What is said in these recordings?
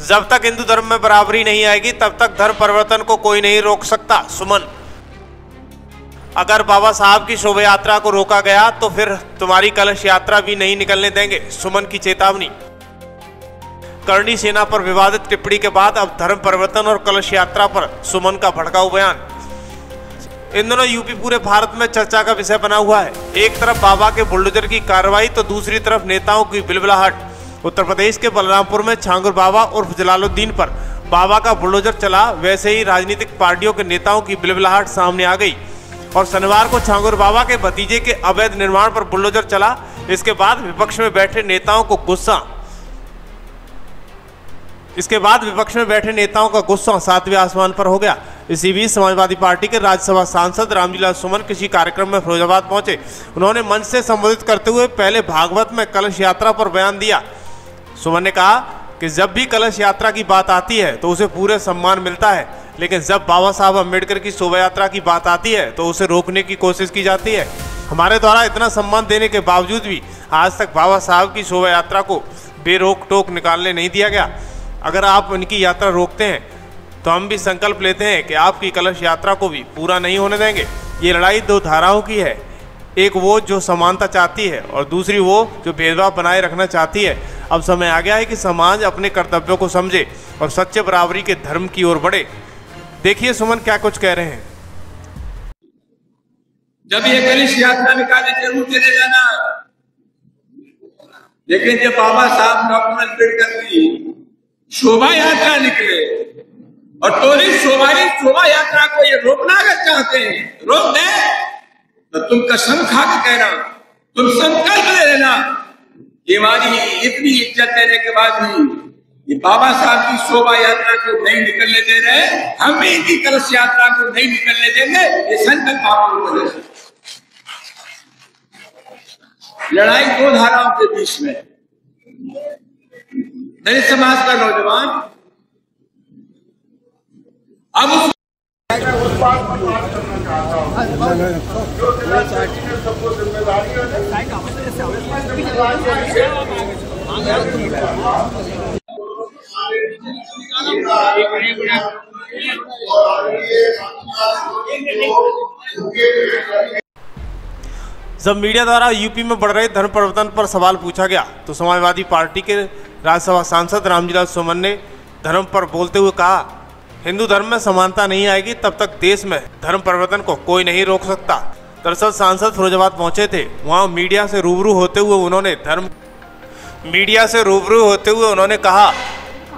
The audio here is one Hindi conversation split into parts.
जब तक हिंदू धर्म में बराबरी नहीं आएगी तब तक धर्म परिवर्तन को कोई नहीं रोक सकता। सुमन, अगर बाबा साहब की शोभा यात्रा को रोका गया तो फिर तुम्हारी कलश यात्रा भी नहीं निकलने देंगे। सुमन की चेतावनी। करणी सेना पर विवादित टिप्पणी के बाद अब धर्म परिवर्तन और कलश यात्रा पर सुमन का भड़काऊ बयान। इन दोनों यूपी पूरे भारत में चर्चा का विषय बना हुआ है। एक तरफ बाबा के बुलडोजर की कार्रवाई तो दूसरी तरफ नेताओं की बिलबिलाहट। उत्तर प्रदेश के बलरामपुर में छांगुर बाबा उर्फ जलालुद्दीन पर बाबा का बुलडोजर चला, वैसे ही राजनीतिक पार्टियों के नेताओं की बिलबिलाहट सामने आ गई और शनिवार को छांगुर बाबा के भतीजे के अवैध निर्माण पर बुलडोजर चला। इसके बाद विपक्ष में बैठे नेताओं का गुस्सा सातवें आसमान पर हो गया। इसी बीच समाजवादी पार्टी के राज्यसभा सांसद रामजीलाल सुमन किसी कार्यक्रम में फिरोजाबाद पहुंचे। उन्होंने मंच से संबोधित करते हुए पहले भागवत में कलश यात्रा पर बयान दिया। सुमन ने कहा कि जब भी कलश यात्रा की बात आती है तो उसे पूरे सम्मान मिलता है, लेकिन जब बाबा साहब अम्बेडकर की शोभा यात्रा की बात आती है तो उसे रोकने की कोशिश की जाती है। हमारे द्वारा इतना सम्मान देने के बावजूद भी आज तक बाबा साहब की शोभा यात्रा को बेरोक टोक निकालने नहीं दिया गया। अगर आप उनकी यात्रा रोकते हैं तो हम भी संकल्प लेते हैं कि आपकी कलश यात्रा को भी पूरा नहीं होने देंगे। ये लड़ाई दो धाराओं की है, एक वो जो समानता चाहती है और दूसरी वो जो भेदभाव बनाए रखना चाहती है। अब समय आ गया है कि समाज अपने कर्तव्यों को समझे और सच्चे बराबरी के धर्म की ओर बढ़े। देखिए सुमन क्या कुछ कह रहे हैं। जब ये कलश यात्रा निकाले जरूर चले जाना, लेकिन जब बाबा साहब डॉक्टर अम्बेडकर की शोभा यात्रा निकले और टोली शोभा यात्रा को ये रोकना अगर चाहते हैं, रोक दे तो तुम कसम खा के कहना, तुम संकल्प ले लेना, ये हमारी इतनी इज्जत देने के बाद भी ये बाबा साहब की शोभा यात्रा को नहीं निकलने दे रहे, हम भी इनकी कलश यात्रा को नहीं निकलने देंगे। ये संकल्प आप लोगों को। लड़ाई दो धाराओं के बीच में। दलित समाज का नौजवान अब उस जब मीडिया द्वारा यूपी में बढ़ रहे धर्म परिवर्तन पर सवाल पूछा गया तो समाजवादी पार्टी के राज्यसभा सांसद रामजीलाल सुमन ने धर्म पर बोलते हुए कहा, हिंदू धर्म में समानता नहीं आएगी तब तक देश में धर्म परिवर्तन को कोई नहीं रोक सकता। दरअसल सांसद फिरोजाबाद पहुंचे थे। वहां मीडिया से रूबरू होते हुए उन्होंने कहा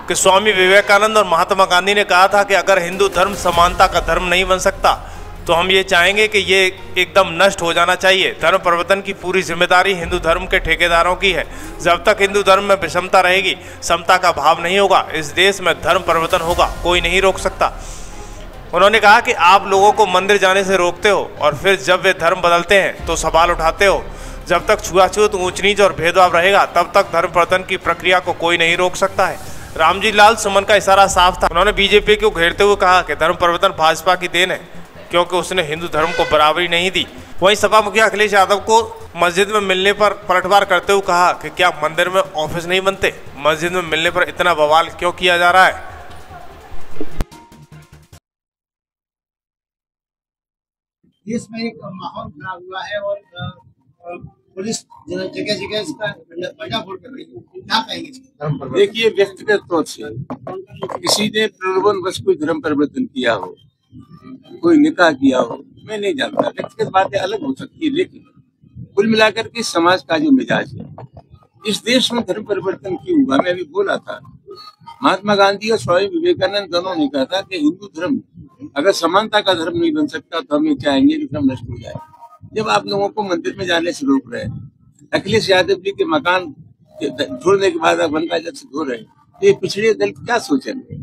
कि स्वामी विवेकानंद और महात्मा गांधी ने कहा था कि अगर हिंदू धर्म समानता का धर्म नहीं बन सकता तो हम ये चाहेंगे कि ये एकदम नष्ट हो जाना चाहिए। धर्म परिवर्तन की पूरी जिम्मेदारी हिंदू धर्म के ठेकेदारों की है। जब तक हिंदू धर्म में विषमता रहेगी, समता का भाव नहीं होगा, इस देश में धर्म परिवर्तन होगा, कोई नहीं रोक सकता। उन्होंने कहा कि आप लोगों को मंदिर जाने से रोकते हो और फिर जब वे धर्म बदलते हैं तो सवाल उठाते हो। जब तक छुआछूत, ऊंच नीच और भेदभाव रहेगा तब तक धर्म परिवर्तन की प्रक्रिया को कोई नहीं रोक सकता है। रामजीलाल सुमन का इशारा साफ था। उन्होंने बीजेपी को घेरते हुए कहा कि धर्म परिवर्तन भाजपा की देन है क्योंकि उसने हिंदू धर्म को बराबरी नहीं दी। वहीं सपा मुखिया अखिलेश यादव को मस्जिद में मिलने पर पलटवार करते हुए कहा कि क्या मंदिर में ऑफिस नहीं बनते, मस्जिद में मिलने पर इतना बवाल क्यों किया जा रहा है। देश में एक माहौल खराब हुआ है और पुलिस जगह जगह इसका पर्दाफाश कर रही है, क्या कहेंगे? देखिए, व्यक्तिगत तौर से किसी ने प्रलोभनवश कोई धर्म परिवर्तन किया हो, कोई निकाह किया हो, मैं नहीं जानता। व्यक्तिगत बातें अलग हो सकती है, लेकिन कुल मिलाकर के समाज का जो मिजाज है, इस देश में धर्म परिवर्तन क्यों हुआ? मैं अभी बोला था, महात्मा गांधी और स्वामी विवेकानंद दोनों ने कहा था कि हिंदू धर्म अगर समानता का धर्म नहीं बन सकता तो हम ये चाहेंगे कि धर्म नष्ट हो जाए। जब आप लोगों को मंदिर में जाने से रोक रहे हैं, अखिलेश यादव जी के मकान छोड़ने के बाद आप गंगा जल से धो रहे हैं, तो ये पिछड़े दल क्या सोचेंगे?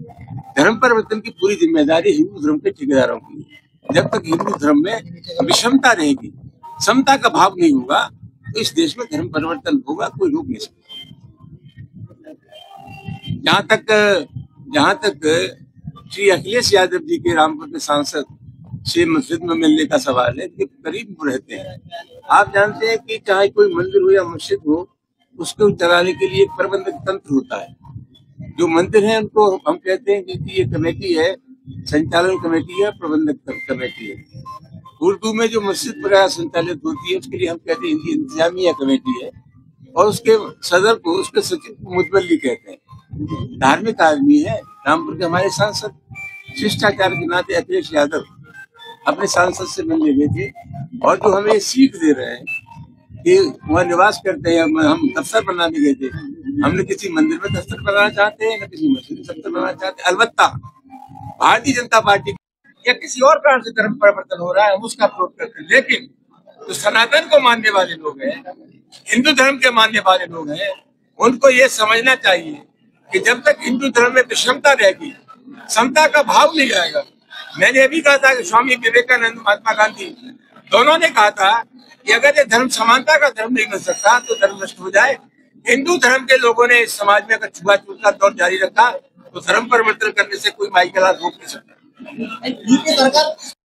धर्म परिवर्तन की पूरी जिम्मेदारी हिंदू धर्म के ठेकेदारों की है। जब तक हिंदू धर्म में विषमता रहेगी, समता का भाव नहीं होगा, तो इस देश में धर्म परिवर्तन होगा, कोई रोक नहीं सकता। जहाँ तक श्री अखिलेश यादव जी के रामपुर के सांसद से मस्जिद में मिलने का सवाल है, कि करीब रहते हैं। आप जानते हैं कि चाहे कोई मंदिर हो या मस्जिद हो, उसको चलाने के लिए एक प्रबंधक तंत्र होता है। जो मंदिर हैं उनको हम कहते हैं कि ये कमेटी है, संचालन कमेटी है, प्रबंधक कमेटी है। उर्दू में जो मस्जिद वगैरह संचालित होती है उसके लिए हम कहते हैं इंतजामिया कमेटी है, और उसके सदर को, उसके सचिव को मुतवल्ली कहते हैं। धार्मिक आदमी है रामपुर के हमारे सांसद, शिष्टाचार के नाते अखिलेश यादव अपने सांसद से मिलने गए थे, और जो हमें सीख दे रहे हैं कि वहाँ निवास करते हैं, हम दफ्तर बनाने गए थे, हमने किसी मंदिर में दफ्तर बनाना चाहते हैं, न किसी मस्जिद में दफ्तर बनाना चाहते हैं। अलबत्ता भारतीय जनता पार्टी या किसी और कारण से धर्म परिवर्तन हो रहा है, हम उसका विरोध करते हैं, लेकिन जो सनातन को मानने वाले लोग हैं, हिंदू धर्म के मानने वाले लोग हैं, उनको ये समझना चाहिए कि जब तक हिंदू धर्म में विषमता रहेगी, समता का भाव नहीं आएगा। मैंने अभी कहा था कि स्वामी विवेकानंद, महात्मा गांधी दोनों ने कहा था कि अगर ये धर्म समानता का धर्म नहीं बन सकता तो धर्म नष्ट हो जाए। हिंदू धर्म के लोगों ने इस समाज में अगर छुआछूत का दौर जारी रखा तो धर्म परिवर्तन करने से कोई माई का लाभ रोक नहीं सकता। यूपी सरकार